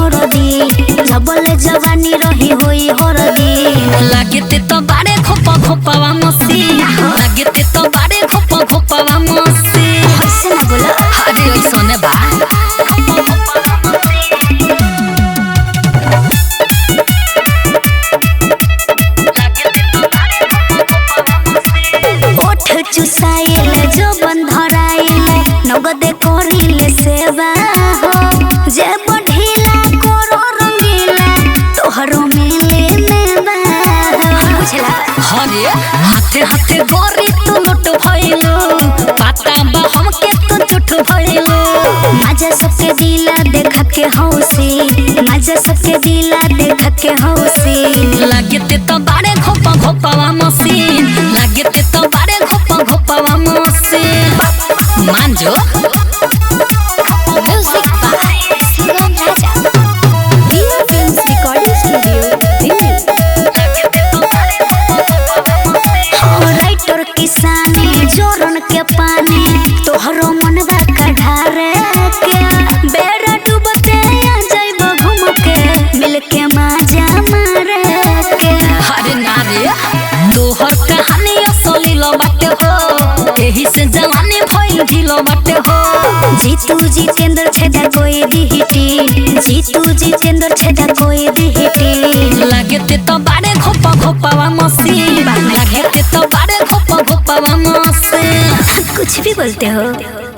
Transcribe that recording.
हरदी जबले जवानी रही होई हरदी लागते तो बारे खोपा खोपावा मसी लागते तो बारे खोपा खोपावा मसी ऐसे ना बोला अरे सोने बा चुसाइल जो बंधराइल नगदे करिले सेवा हो जे बढ़िला करो रंगीला तोहरो मिले नेबा बुझला हरे हाथे हाथे गोरी तू लुट भइलो पाता बा हमके तू झूठ भइलो मजा सबके दिला देख के हौसी मजा सबके दिला देख के हौसी लागते तो बारे खोपा खोपावा मसी लागते तो बारे खोपा खोपावा मसी मान जो म्यूजिक बाय शिवम राजा दिया films recording studio Delhi writer किसानी जोरन के पानी तोहरो मनवा कढ़ारे के बेड़ा डूबते आ जाइबो घूम के मिल के मजा मारे के अरे ना रे तोहर कहानी असली लो बाटे हो एही से जवानी भइल ढिलो बाटे हो जीतू जितेंद्र छेदा कोई दिहिटी जीतू जितेंद्र छेदा कोई दिहिटी लागते तो बारे खोपा खोपावा मसी लागते तो बारे खोपा खोपावा मसी कुछ भी बोलते हो।